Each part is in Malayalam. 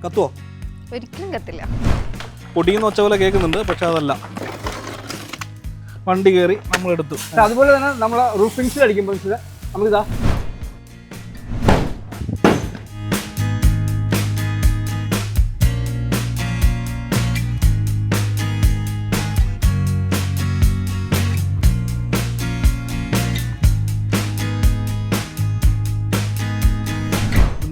കത്തുവോ? ഒരിക്കലും കത്തില്ല. പൊടിയെന്ന് വെച്ച പോലെ കേൾക്കുന്നുണ്ട്, പക്ഷെ അതല്ല. വണ്ടി കയറി നമ്മളെടുത്തു. അതുപോലെ തന്നെ നമ്മൾ റൂഫിങ്സിൽ അടിക്കുമ്പോൾ നമുക്കിതാ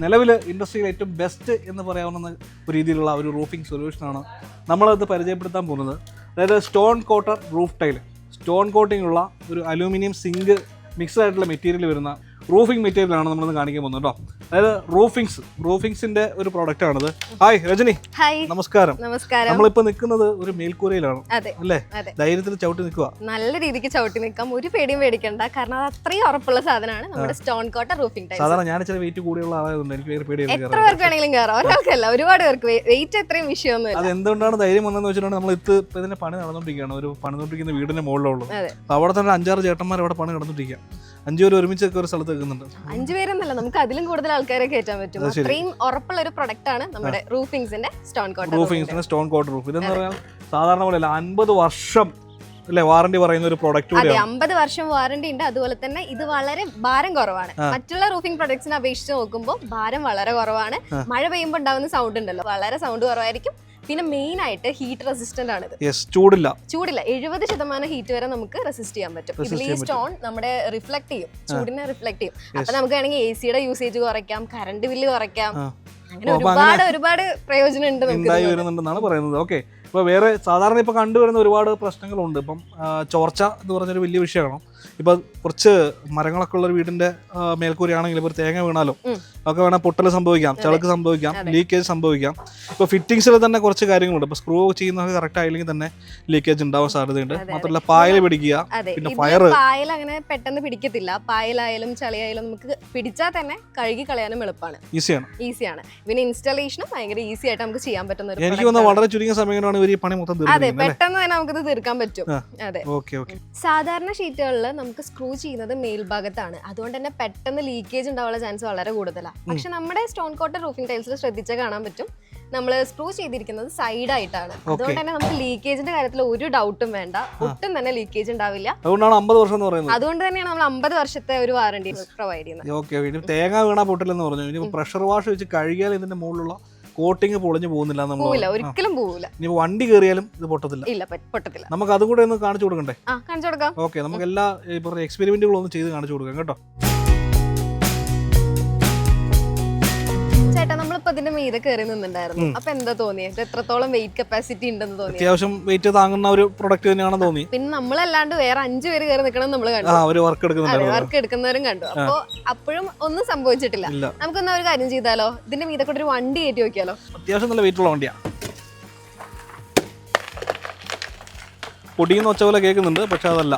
നിലവിൽ ഇൻഡസ്ട്രിയിൽ ഏറ്റവും ബെസ്റ്റ് എന്ന് പറയാവുന്ന ഒരു രീതിയിലുള്ള ഒരു റൂഫിംഗ് സൊല്യൂഷനാണ് നമ്മളത് പരിചയപ്പെടുത്താൻ പോകുന്നത്. അതായത് stone coated roof tile. Stone coating ഉള്ള ഒരു അലൂമിനിയം സിങ്ക് മിക്സ്ഡ് ആയിട്ടുള്ള മെറ്റീരിയൽ വരുന്ന റൂഫിംഗ് മെറ്റീരിയലാണ് നമ്മളിന്ന് കാണിക്കാൻ പോകുന്നത് കേട്ടോ. അതായത് റൂഫിങ്സിന്റെ ഒരു പ്രൊഡക്റ്റ് ആണിത്. ഹായ് രജനി. ഹായ്, നമസ്കാരം. നമസ്കാരം. നമ്മളിപ്പോ നിൽക്കുന്നത് ഒരു മേൽക്കൂരയിലാണ് അതെ അല്ലേ? അതെ, ധൈര്യത്തിൽ ചവിട്ടി നിൽക്കുക. നല്ല രീതിക്ക് ചവിട്ടി നിൽക്കാം, ഒരു പേടിയും പേടിക്കണ്ട. കാരണം അത് അത്രയും ഉറപ്പുള്ള സാധനമാണ് നമ്മുടെ സ്റ്റോൺ കോട്ടർ റൂഫിംഗ് ടൈൽസ്. സാധാരണ ഞാൻ ഇച്ചിരി വെയിറ്റ് കൂടിയുള്ള ആളായതുകൊണ്ട് എനിക്ക് വേറെ പേടിയാണ്. എത്ര പേർക്ക് വേണമെങ്കിലും കയറാം, ഒരാൾക്കല്ല ഒരുപാട് പേർക്ക്. വെയിറ്റ് എത്രയും വിഷയമൊന്നുമില്ല. അത് എന്തുകൊണ്ടാണ് ധൈര്യം വന്നതെന്ന് വെച്ചിട്ടുണ്ടെങ്കിൽ നമ്മൾ ഇതിന്റെ പണി നടന്നുകൊണ്ടിരിക്കുകയാണ്. ഒരു പണിതുകൊണ്ടിരിക്കുന്ന വീടിന്റെ മുകളിലുള്ളത്. അതെ, അവിടെ തന്നെ 5-6 ചേട്ടന്മാർ അവിടെ പണി നടന്നുകൊണ്ടിരിക്കുക. 5 പേര് ഒരുമിച്ചൊക്കെ ഒരു സ്ഥലത്ത് നിൽക്കുന്നുണ്ട്. 5 പേരെന്നല്ല, നമുക്ക് അതിലും കൂടുതൽ ആൾക്കാരെ കയറ്റാൻ പറ്റും. അത്രയും ഉറപ്പുള്ള ഒരു പ്രൊഡക്റ്റ് ആണ് നമ്മുടെ റൂഫിങ്സിന്റെ സ്റ്റോൺ കോട്ടർ റൂഫ്. ഇതെന്ന് പറഞ്ഞാൽ സാധാരണ പോലെ 50 വർഷം അല്ലെ വാറണ്ടി പറയുന്ന ഒരു പ്രൊഡക്റ്റ്. അതെ, 50 വർഷം വാറണ്ടി ഉണ്ട്. അതുപോലെ തന്നെ ഇത് വളരെ ഭാരം കുറവാണ്. മറ്റുള്ള റൂഫിംഗ് പ്രൊഡക്ട്സിനെ അപേക്ഷിച്ച് നോക്കുമ്പോൾ ഭാരം വളരെ കുറവാണ്. മഴ പെയ്യുമ്പോൾ ഉണ്ടാവുന്ന സൗണ്ട് ഉണ്ടല്ലോ, വളരെ സൗണ്ട് കുറവായിരിക്കും. പിന്നെ മെയിൻ ആയിട്ട് ഹീറ്റ് റെസിസ്റ്റന്റ് ആണ്. ചൂടില്ല. 70% ഹീറ്റ് വരെ നമുക്ക് റെസിസ്റ്റ് ചെയ്യാൻ പറ്റും. ഇതിൽ ഈ സ്റ്റോൺ നമ്മുടെ റിഫ്ലക്ട് ചെയ്യും, ചൂടിനെ റിഫ്ലക്ട് ചെയ്യും. അപ്പൊ നമുക്ക് വേണമെങ്കിൽ AC യൂസേജ് കുറയ്ക്കാം, കറണ്ട് ബില്ല് കുറയ്ക്കാം. അങ്ങനെ ഒരുപാട് പ്രയോജനം ഉണ്ട് വരുന്നുണ്ടെന്നാണ് പറയുന്നത്. ഓക്കെ, ഇപ്പോൾ വേറെ സാധാരണ ഇപ്പോൾ കണ്ടുവരുന്ന ഒരുപാട് പ്രശ്നങ്ങളുണ്ട്. ഇപ്പം ചോർച്ച എന്ന് പറഞ്ഞൊരു വലിയ വിഷയമാണ്. ഇപ്പം കുറച്ച് മരങ്ങളൊക്കെ ഉള്ള ഒരു വീടിന്റെ മേൽക്കൂരയാണെങ്കിൽ ഇപ്പോൾ തേങ്ങ വീണാലോ ഒക്കെ വേണേൽ പൊട്ടൽ സംഭവിക്കാം, ചളക്ക് സംഭവിക്കാം, ലീക്കേജ് സംഭവിക്കാം. ഇപ്പോൾ ഫിറ്റിങ്സിൽ തന്നെ കുറച്ച് കാര്യങ്ങളുണ്ട്. ഇപ്പോൾ സ്ക്രൂ ചെയ്യുന്നതൊക്കെ കറക്റ്റ് ആയില്ലെങ്കിൽ തന്നെ ലീക്കേജ് ഉണ്ടാവാൻ സാധ്യതയുണ്ട്. മാത്രമല്ല പായൽ പിടിക്കുക, പിന്നെ ഫയർ. പായൽ അങ്ങനെ പെട്ടെന്ന് പിടിക്കത്തില്ല. പായലായാലും ചളിയായാലും നമുക്ക് പിടിച്ചാൽ തന്നെ കഴുകി കളയാനും എളുപ്പമാണ്, ഈസിയാണ്. പിന്നെ ഇൻസ്റ്റാളേഷനും ഭയങ്കര ഈസി ആയിട്ട് നമുക്ക് ചെയ്യാൻ പറ്റുന്ന ഒരു, എനിക്ക് തോന്നുന്നു വളരെ ചുരുങ്ങിയ സമയമാണ് ഇവർ ഈ പണി മൊത്തം. അതെ, പെട്ടെന്ന് തന്നെ നമുക്കിത് തീർക്കാൻ പറ്റും. അതെ, സാധാരണ ഷീറ്റുകളിൽ നമുക്ക് സ്ക്രൂ ചെയ്യുന്നത് മേൽഭാഗത്താണ്. അതുകൊണ്ട് തന്നെ പെട്ടെന്ന് ലീക്കേജ് ഉണ്ടാവാനുള്ള ചാൻസ് വളരെ കൂടുതലാണ്. പക്ഷെ നമ്മുടെ സ്റ്റോൺ കോട്ടർ റൂഫിംഗ് ടൈൽസിൽ ശ്രദ്ധിച്ചാൽ കാണാൻ പറ്റും, നമ്മൾ സ്ക്രൂ ചെയ്തിരിക്കുന്നത് സൈഡ് ആയിട്ടാണ്. അതുകൊണ്ട് തന്നെ നമുക്ക് ലീക്കേജിന്റെ കാര്യത്തിൽ ഒരു ഡൗട്ടും വേണ്ട, ഒട്ടും തന്നെ ലീക്കേജ് ഉണ്ടാവില്ല. അതുകൊണ്ടാണ് 50 വർഷം എന്ന് പറയുന്നത്. അതുകൊണ്ട് തന്നെയാണ് നമ്മൾ 50 വർഷത്തെ ഒരു വാറണ്ടി പ്രൊവൈഡ് ചെയ്യുന്നത്. തേങ്ങ വീണാ പൊട്ടില്ലെന്ന് പറഞ്ഞു. പ്രഷർ വാഷ് വെച്ച് കഴുകിയാൽ ഇതിന്റെ മുകളിലുള്ള കോട്ടിങ് പൊളിഞ്ഞു പോകുന്നില്ല. ഒരിക്കലും പോവില്ല. ഇനി വണ്ടി കയറിയാലും ഇത് പൊട്ടത്തില്ല. ഇല്ല, പൊട്ടത്തില്ല. നമുക്ക് അതും കൂടെ ഒന്ന് കാണിച്ചു കൊടുക്കണ്ടേ? കാണിച്ചു കൊടുക്കാം. ഓക്കെ, നമുക്ക് എല്ലാ എക്സ്പെരിമെന്റുകളും ചെയ്ത് കാണിച്ചു കൊടുക്കാം കേട്ടോ. ചേട്ടാ, നമ്മളിപ്പോ ഇതിന്റെ മീതെ കയറി നിന്നുണ്ടായിരുന്നു. അപ്പൊ എന്താ തോന്നിയത്? എത്രത്തോളം വെയിറ്റ് കപ്പാസിറ്റി ഉണ്ടെന്ന് തോന്നി? അത്യാവശ്യം വെയിറ്റ് താങ്ങുന്ന ഒരു പ്രൊഡക്റ്റ് തന്നെയാണെന്ന് തോന്നി. പിന്നെ നമ്മളല്ലാണ്ട് വേറെ 5 പേര് കയറി നിൽക്കണം നമ്മൾ കണ്ടു. വർക്ക് എടുക്കുന്നവരും കണ്ടു. അപ്പൊ അപ്പോഴും ഒന്നും സംഭവിച്ചിട്ടില്ല. നമുക്കൊന്നാ ഒരു കാര്യം ചെയ്താലോ, ഇതിന്റെ മീതെ കൂടെ ഒരു വണ്ടി കയറ്റി നോക്കിയാലോ? അത്യാവശ്യം നല്ല വെയിറ്റ് ഉള്ള വണ്ടിയാ. പൊടിയെന്ന് വെച്ച പോലെ കേൾക്കുന്നുണ്ട്, പക്ഷെ അതല്ല.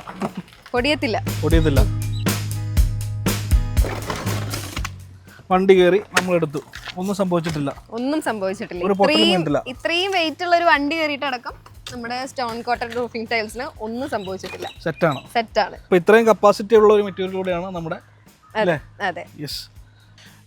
പൊടിയത്തില്ല. വണ്ടി കയറി നമ്മളെടുത്തു, ഒന്നും സംഭവിച്ചിട്ടില്ല. ഇത്രയും വെയിറ്റ് ഉള്ള ഒരു വണ്ടി കയറിയിട്ട് അടക്കം നമ്മുടെ സ്റ്റോൺ കോട്ടർ റൂഫിംഗ് ടൈൽസിന് ഒന്നും സംഭവിച്ചിട്ടില്ല. സെറ്റാണ്. ഇത്രയും കപ്പാസിറ്റി ഉള്ള ഒരു മെറ്റീരിയലൂടെയാണ് നമ്മുടെ. അതെ.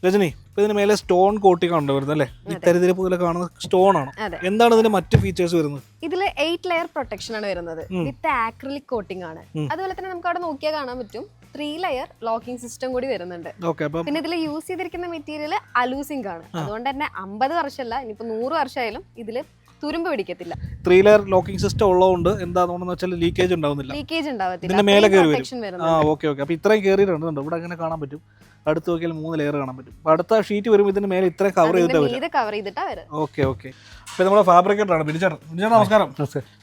രജനി, ഇപ്പൊ ഇതിന് മേലെ സ്റ്റോൺ കോട്ടിംഗ് ആണ് വരുന്നത് അല്ലേ? ഇത്തരത്തില് പോലെ കാണുന്ന സ്റ്റോൺ ആണ്. എന്താണ് ഇതിന്റെ മറ്റു ഫീച്ചേഴ്സ് വരുന്നത്? ഇതില് 8 ലെയർ പ്രൊട്ടക്ഷൻ ആണ് വരുന്നത്, വിത്ത് ആക്രിലിക് കോട്ടിംഗ് ആണ്. അതുപോലെ തന്നെ നമുക്ക് അവിടെ നോക്കിയാൽ കാണാൻ പറ്റും 3 ലെയർ ലോക്കിംഗ് സിസ്റ്റം കൂടി വരുന്നുണ്ട്. പിന്നെ ഇതിൽ യൂസ് ചെയ്തിരിക്കുന്ന മെറ്റീരിയൽ അലൂസിംഗ് ആണ്. അതുകൊണ്ട് തന്നെ 50 വർഷമല്ല, ഇനിയിപ്പോ 100 വർഷമായാലും ഇതില് തുരുമ്പ് പിടിക്കത്തില്ല. 3 ലെയർ ലോക്കിംഗ് സിസ്റ്റം ഉള്ളതുകൊണ്ട് എന്താണെന്ന് വെച്ചാൽ ലീക്കേജ് ഉണ്ടാവുന്നില്ല. അപ്പൊ ഇത്രയും കയറിയിട്ടുണ്ട്. ഇവിടെ അങ്ങനെ കാണാൻ പറ്റും. അടുത്ത് നോക്കിയാൽ 3 ലെയർ കാണാൻ പറ്റും. അടുത്ത ഷീറ്റ് വരുമ്പോൾ ഇതിന്റെ മേലെ ഇത്ര കവർ ചെയ്തിട്ടാ വരും. ഓക്കെ. അപ്പൊ നമ്മുടെ ഫാബ്രിക്കേറ്റർ ആണ് ബിനിച്ചേട്ടൻ. നമസ്കാരം.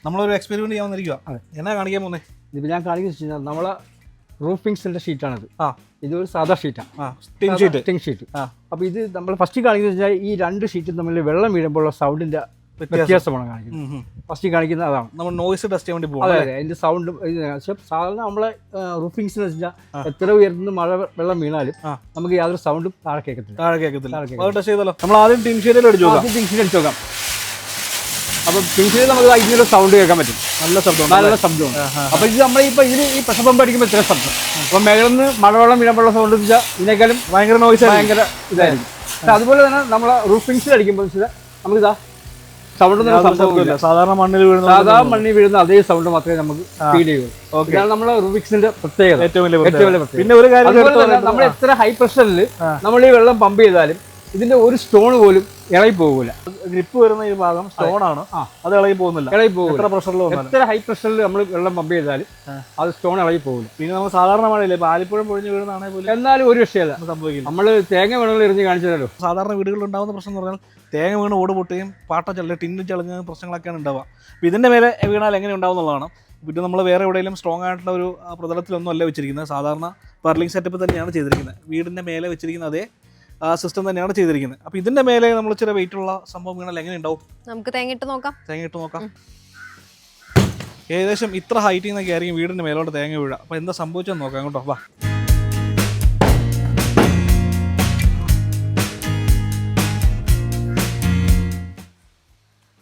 നമ്മളൊരു എക്സ്പെരിമെന്റ് ചെയ്യാൻ വന്നിരിക്കുക. എന്നാ കാണിക്കാൻ പോകുന്നത്? ഇത് ഞാൻ കാണിക്കുന്നത് നമ്മളെ റൂഫിങ്സിന്റെ ഷീറ്റാണിത്. ഇതൊരു സാധാ ഷീറ്റാണ്, ഷീറ്റ്. അപ്പൊ ഇത് നമ്മൾ ഫസ്റ്റ് കാണിക്കുന്നത് ഈ 2 ഷീറ്റും തമ്മിൽ വെള്ളം വീഴുമ്പോൾ സൗണ്ടിന്റെ വ്യത്യാസമാണ് കാണിക്കുന്നത്. ഫസ്റ്റ് കാണിക്കുന്നത് അതാണ്. നമ്മൾ നോയ്സ് ടെസ്റ്റ് ചെയ്യാൻ വേണ്ടി പോകും. അതെ, അതിന്റെ സൗണ്ട്. സാധാരണ നമ്മളെ റൂഫിങ്സ് വെച്ചാൽ എത്ര ഉയർന്ന് മഴ വെള്ളം വീണാലും നമുക്ക് യാതൊരു സൗണ്ടും താഴെ കേൾക്കത്തില്ല. നമ്മൾ ആദ്യം ടിൻ ഷീറ്റ് അടിച്ചു നോക്കാം. അപ്പൊ ടിൻ ഷീറ്റ് നമുക്ക് ഇതിന്റെ സൗണ്ട് കേൾക്കാൻ പറ്റും. നല്ല ശബ്ദമാണ്. അപ്പൊ ഇത് നമ്മളിപ്പോ ഇതിന് ഈ പ്രഷർ പമ്പ് അടിക്കുമ്പോൾ ഇത്ര ശബ്ദം. അപ്പൊ മേളിന്ന് മഴവെള്ളം വീഴുമ്പോഴുള്ള സൗണ്ട് വെച്ചാൽ ഇതിനേക്കാളും ഭയങ്കര നോയ്സ്, ഭയങ്കര ഇതായിരിക്കും. അതുപോലെ തന്നെ നമ്മളെ റൂഫിങ്സിൽ അടിക്കുമ്പോൾ നമുക്കിതാ സൗണ്ട് സംഭവമില്ല. സാധാരണ മണ്ണിൽ വീഴുന്ന അതേ സൗണ്ട് മാത്രമേ നമുക്ക് ഫീൽ ചെയ്യൂ. ഇതാണ് നമ്മളെ റൂബിക്സിന്റെ പ്രത്യേകത, ഏറ്റവും വലിയ പ്രത്യേകത. പിന്നെ ഒരു കാര്യം നമ്മൾ എത്ര ഹൈ പ്രഷറിൽ നമ്മൾ ഈ വെള്ളം പമ്പ് ചെയ്താലും ഇതിന്റെ ഒരു സ്റ്റോൺ പോലും ഇളകി പോകില്ല. ഗ്രിപ്പ് വരുന്ന ഈ ഭാഗം സ്റ്റോൺ ആണ്, അത് ഇളകി പോകുന്നില്ല. എത്ര ഹൈ പ്രഷറിൽ നമ്മൾ വെള്ളം പമ്പ് ചെയ്താലും അത് സ്റ്റോൺ ഇളകി പോകില്ല. പിന്നെ നമ്മൾ സാധാരണ മഴയില്ല, ഇപ്പൊ ആലിപ്പുഴം പൊഴിഞ്ഞ് വീഴുന്നതാണെങ്കിൽ പോലും എന്നാലും ഒരു വിഷയമല്ല, സംഭവിക്കില്ല. നമ്മൾ തേങ്ങ വീണുകൾ എറിഞ്ഞ് കാണിച്ചതല്ലോ. സാധാരണ വീടുകളിൽ ഉണ്ടാകുന്ന പ്രശ്നം എന്ന് പറഞ്ഞാൽ തേങ്ങ വീണ് ഓട് പൊട്ടുകയും പാട്ട ചള്ള ടിന്ന് ചളുങ്ങുന്ന പ്രശ്നങ്ങളൊക്കെയാണ് ഉണ്ടാവുക. അപ്പോൾ ഇതിന്റെ മേലെ വീണാൽ എങ്ങനെ ഉണ്ടാവും എന്നുള്ളതാണ്. പിന്നെ നമ്മൾ വേറെ എവിടെയെങ്കിലും സ്ട്രോങ് ആയിട്ടുള്ള ഒരു പ്രതലത്തിലൊന്നും അല്ല വെച്ചിരിക്കുന്നത്. സാധാരണ പർലിംഗ് സെറ്റപ്പ് തന്നെയാണ് ചെയ്തിരിക്കുന്നത്. വീടിന്റെ മേലെ വെച്ചിരിക്കുന്ന അതേ സിസ്റ്റം തന്നെയാണ് ചെയ്തിരിക്കുന്നത്. അപ്പോൾ ഇതിന്റെ മേലെ നമ്മൾ ചില വെയിറ്റ് ഉള്ള സംഭവം വീണാൽ എങ്ങനെ ഉണ്ടാവും? നമുക്ക് തേങ്ങയിട്ട് നോക്കാം. ഏകദേശം ഇത്ര ഹൈറ്റിൽ നിന്നൊക്കെ ആയിരിക്കും വീടിന്റെ മേലോട്ട് തേങ്ങ വീഴുക. അപ്പോൾ എന്താ സംഭവിച്ചെന്ന് നോക്കാം കേട്ടോ. വാ,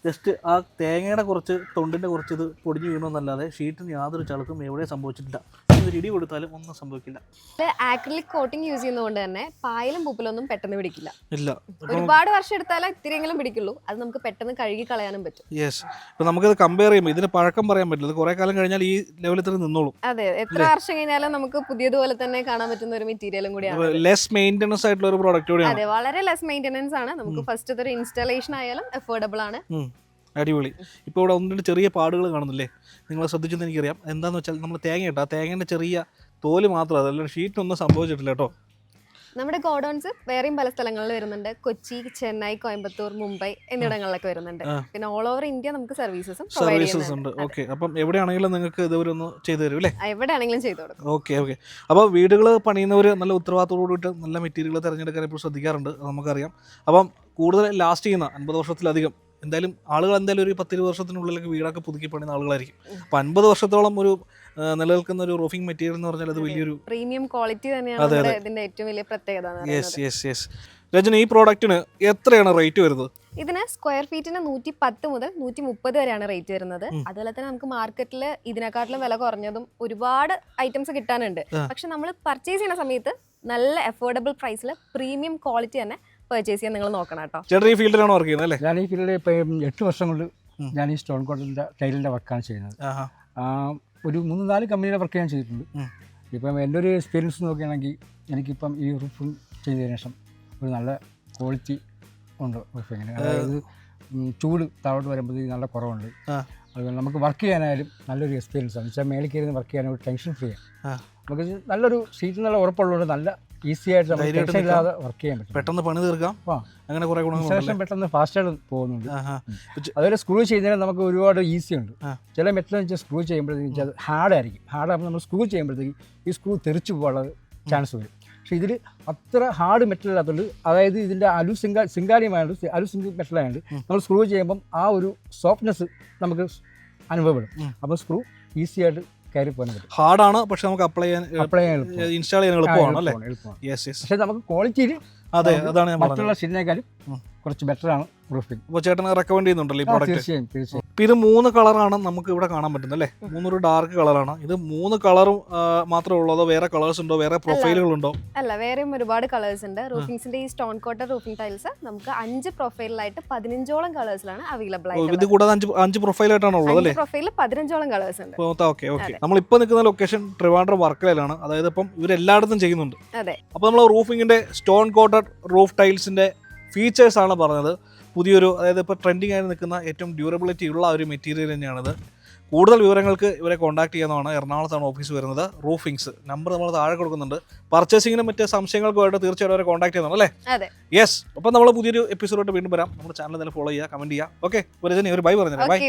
ജസ്റ്റ് ആ തേങ്ങയുടെ കുറച്ച് തൊണ്ടിൻ്റെ കുറച്ച് ഇത് പൊടിഞ്ഞു വീണമെന്നല്ലാതെ ഷീറ്റിന് യാതൊരു ചളുക്കും എവിടെ സംഭവിച്ചിട്ടില്ല. ഒരു ഇടി കൊടുത്താലും ഒന്നും സംഭവിക്കില്ല. ആക്രിലിക് കോട്ടിംഗ് യൂസ് ചെയ്യുന്നതുകൊണ്ട് തന്നെ പായലും പൂപ്പലൊന്നും പെട്ടെന്ന് പിടിക്കില്ല. ഇല്ല, ഒരുപാട് വർഷം എടുത്താലേ ഇത്തിരിയെങ്കിലും പിടിക്കുള്ളൂ. അത് നമുക്ക് പെട്ടെന്ന് കഴുകി കളയാനും പറ്റും. യെസ്, ഇപ്പൊ നമുക്കത് കമ്പയർ ചെയ്യുമ്പോൾ ഇതിന് പഴക്കം പറയാൻ പറ്റില്ല. കുറെ കാലം കഴിഞ്ഞാൽ ഈ ലെവലിൽ തന്നെ നിന്നോളും. അതെ, എത്ര വർഷം കഴിഞ്ഞാലും നമുക്ക് പുതിയതുപോലെ തന്നെ കാണാൻ പറ്റുന്ന ഒരു മെറ്റീരിയലും കൂടിയാണ്. ലെസ് മെയിൻ്റനൻസ് ആയിട്ടുള്ള ഒരു പ്രോഡക്റ്റ് കൂടിയാണ്. അതെ, വളരെ ലെസ് മെയിൻ്റനൻസ് ആണ്. നമുക്ക് ഫസ്റ്റ് ഒരു ഇൻസ്റ്റാളേഷൻ ആയാലും അഫോർഡബിൾ ആണ്. അടിപൊളി. ഇപ്പോൾ ഇവിടെ ഒന്നിട്ട് ചെറിയ പാടുകൾ കാണുന്നില്ലേ? നിങ്ങൾ ശ്രദ്ധിച്ചെന്ന് എനിക്കറിയാം. എന്താണെന്ന് വെച്ചാൽ നമ്മൾ തേങ്ങ ഇട്ടാൽ തേങ്ങേൻ്റെ ചെറിയ തോല് മാത്രം, അതല്ല ഷീറ്റൊന്നും സംഭവിച്ചിട്ടില്ല കേട്ടോ. നമ്മുടെ ഗോഡൗൺസ് വേറെയും പല സ്ഥലങ്ങളിൽ വരുന്നുണ്ട്. കൊച്ചി, ചെന്നൈ, കോയമ്പത്തൂർ, മുംബൈ എന്നിവിടങ്ങളിലൊക്കെ വരുന്നുണ്ട്. പിന്നെ ഓൾ ഓവർ ഇന്ത്യ നമുക്ക് സർവീസസ് ഉണ്ട്. ഓക്കെ, അപ്പം എവിടെയാണെങ്കിലും നിങ്ങൾക്ക് ഇതുവരെ ഒന്ന് ചെയ്തു തരും അല്ലേ? എവിടെയാണെങ്കിലും ചെയ്തു കൊടുക്കും. ഓക്കെ. അപ്പോൾ വീടുകൾ പണിയുന്നവർ നല്ല ഉത്തരവാദിത്തോടുകൂടിയിട്ട് നല്ല മെറ്റീരിയൽ തിരഞ്ഞെടുക്കാൻ ഇപ്പോൾ ശ്രദ്ധിക്കാറുണ്ട്, നമുക്കറിയാം. അപ്പം കൂടുതൽ ലാസ്റ്റ് ചെയ്യുന്ന 50 വർഷത്തിലധികം എന്തായാലും ആളുകൾ എന്തായാലും ഒരു 10-20 വർഷത്തിനുള്ളിലേക്ക് വീടൊക്കെ പുതുക്കി പണിയുന്ന ആളുകളായിരിക്കും. അപ്പം 50 വർഷത്തോളം ഒരു നിലനിൽക്കുന്ന ഒരു റൂഫിംഗ് മെറ്റീരിയൽ എന്ന് പറഞ്ഞാൽ അത് വലിയൊരു പ്രീമിയം ക്വാളിറ്റി തന്നെയാണ് ഇതിന്റെ ഏറ്റവും വലിയ പ്രത്യേകത. യെസ്. രജനി, ഈ പ്രോഡക്റ്റിന് എത്രയാണ് റേറ്റ് വരുന്നത്? ഇതിന് സ്ക്വയർ ഫീറ്റിന് 110 മുതൽ 130 വരെയാണ് റേറ്റ് വരുന്നത്. അതുപോലെ തന്നെ നമുക്ക് മാർക്കറ്റിൽ ഇതിനെക്കാട്ടിലും വില കുറഞ്ഞതും ഒരുപാട് ഐറ്റംസ് കിട്ടാനുണ്ട്. പക്ഷെ നമ്മൾ പർച്ചേസ് ചെയ്യുന്ന സമയത്ത് നല്ല അഫോർഡബിൾ പ്രൈസിൽ പ്രീമിയം ക്വാളിറ്റി തന്നെ പർച്ചേസ് ചെയ്യാൻ നിങ്ങൾ നോക്കണം കേട്ടോ. ചേട്ടൻ ഈ ഫീൽഡിലാണ് വർക്ക് ചെയ്യുന്നത് അല്ലേ? ഞാൻ ഈ ഫീൽഡിൽ ഇപ്പം 8 വർഷം കൊണ്ട് ഞാൻ ഈ സ്റ്റോൺ കോട്ടിൻ്റെ ടൈലിൻ്റെ വർക്കാണ് ചെയ്യുന്നത്. ഒരു 3-4 കമ്പനിയുടെ വർക്ക് ഞാൻ ചെയ്തിട്ടുണ്ട്. ഇപ്പം എൻ്റെ ഒരു എക്സ്പീരിയൻസ് നോക്കുകയാണെങ്കിൽ എനിക്കിപ്പം ഈ റൂഫിങ് ചെയ്തതിനു ശേഷം ഒരു നല്ല ക്വാളിറ്റി ഉണ്ട് റൂഫിങ്ങിന്. അതായത് ചൂട് താഴോട്ട് വരുമ്പോഴത്തേക്ക് നല്ല കുറവുണ്ട്. അതുപോലെ നമുക്ക് വർക്ക് ചെയ്യാനായാലും നല്ലൊരു എക്സ്പീരിയൻസ് ആണ്. വെച്ചാൽ മേളിൽ കയറി വർക്ക് ചെയ്യാൻ ഒരു ടെൻഷൻ ഫ്രീ ആണ്. നമുക്ക് നല്ലൊരു സീറ്റ് നല്ല ഉറപ്പുള്ളതുകൊണ്ട് നല്ല ഈസി ആയിട്ട് നമുക്ക് ടെൻഷൻ ഇല്ലാതെ വർക്ക് ചെയ്യാൻ പറ്റും. പെട്ടെന്ന് പണി തീർക്കാം. അങ്ങനെ കുറെ ഗുണങ്ങൾ പെട്ടെന്ന് ഫാസ്റ്റായിട്ട് പോകുന്നുണ്ട്. അതുപോലെ സ്ക്രൂ ചെയ്യുന്നതിന് നമുക്ക് ഒരുപാട് ഈസി ഉണ്ട്. ചില മെറ്റലെന്ന് വെച്ചാൽ സ്ക്രൂ ചെയ്യുമ്പോഴത്തേക്ക് അത് ഹാർഡായിരിക്കും. ഹാർഡാകുമ്പോൾ നമ്മൾ സ്ക്രൂ ചെയ്യുമ്പോഴത്തേക്ക് ഈ സ്ക്രൂ തെറിച്ച് പോകാനുള്ള ചാൻസ് വരും. പക്ഷേ ഇതിൽ അത്ര ഹാർഡ് മെറ്റൽ ഇല്ലാത്തതുകൊണ്ട്, അതായത് ഇതിൻ്റെ സിങ്കാരിയമായത് അലുസിങ്ക് മെറ്റലായതുകൊണ്ട് നമ്മൾ സ്ക്രൂ ചെയ്യുമ്പം ആ ഒരു സോഫ്റ്റ്നെസ് നമുക്ക് അനുഭവപ്പെടും. അപ്പോൾ സ്ക്രൂ ഈസി ആയിട്ട് കയറി പോകാൻ പറ്റും. ഹാർഡാണ്, പക്ഷെ നമുക്ക് അപ്ലൈ ചെയ്യാൻ ഇൻസ്റ്റാൾ ചെയ്യാൻ എളുപ്പമാണ് അല്ലേ? പക്ഷേ നമുക്ക് ക്വാളിറ്റിയിൽ അതാണ് മറ്റുള്ള ഷീറ്റിനേക്കാളും കുറച്ച് ബെറ്റർ ആണ് റൂഫിംഗ്. അപ്പോൾ ചേട്ടനെ റെക്കമെൻഡ് ചെയ്യുന്നുണ്ടല്ലോ ഈ പ്രോഡക്റ്റ്? തീർച്ചയായും. അപ്പോൾ ഇത് 3 കളറാണ് നമുക്ക് ഇവിടെ കാണാൻ പറ്റുന്നത് അല്ലേ? 3 ഡാർക്ക് കളറാണ്. ഇത് 3 കളറും മാത്രമേ ഉള്ളൂ, അതോ വേറെ കളേഴ്സ് ഉണ്ടോ, വേറെ പ്രൊഫൈലുകളുണ്ടോ? അല്ല, വേറെയും ഒരുപാട് കളേഴ്സ് ഉണ്ട്. റൂഫിംഗ്സിന്റെ ഈ സ്റ്റോൺ കോട്ടർ റൂഫിംഗ് ടൈൽസ് നമുക്ക് 5 പ്രൊഫൈലിലായിട്ട് 15ഓളം കളേഴ്സിലാണ് അവൈലബിൾ ആയിട്ട്. ഇത് കൂടാതെ 5 പ്രൊഫൈലായിട്ടാണ് ഉള്ളത് അല്ലേ? പ്രൊഫൈലിൽ 15ഓളം കളേഴ്സ് ഉണ്ട്. ഓക്കെ. നമ്മളിപ്പോൾ നിൽക്കുന്ന ലൊക്കേഷൻ ട്രിവാൻഡ്രം വർക്കലയിലാണ്. അതായത് ഇപ്പം ഇവരെല്ലായിടത്തും ചെയ്യുന്നുണ്ട്. അതെ. അപ്പോൾ നമ്മൾ റൂഫിങ്ങിന്റെ സ്റ്റോൺ കോട്ടഡ് റൂഫ് ടൈൽസിന്റെ ഫീച്ചേഴ്സ് ആണ് പറഞ്ഞത്. പുതിയൊരു, അതായത് ഇപ്പോൾ ട്രെൻഡിങ് ആയി നിൽക്കുന്ന ഏറ്റവും ഡ്യൂറബിലിറ്റി ഉള്ള ഒരു മെറ്റീരിയൽ തന്നെയാണിത്. കൂടുതൽ വിവരങ്ങൾക്ക് ഇവരെ കോൺടാക്ട് ചെയ്യാവുന്നതാണ്. എറണാകുളത്താണ് ഓഫീസ് വരുന്നത്. റൂഫിങ്സ് നമ്പർ നമ്മൾ താഴെ കൊടുക്കുന്നുണ്ട്. പർച്ചേസിങ്ങിനും മറ്റ് സംശയങ്ങൾക്കുമായിട്ട് തീർച്ചയായിട്ടും അവരെ കോൺടാക്ട് ചെയ്യുന്നത് അല്ലേ? യെസ്. അപ്പം നമ്മൾ പുതിയൊരു എപ്പിസോഡായിട്ട് വീണ്ടും വരാം. നമ്മുടെ ചാനൽ തന്നെ ഫോളോ ചെയ്യുക, കമന്റ് ചെയ്യുക. ഓക്കെ, ഒരു ബൈ പറഞ്ഞാൽ ബൈ.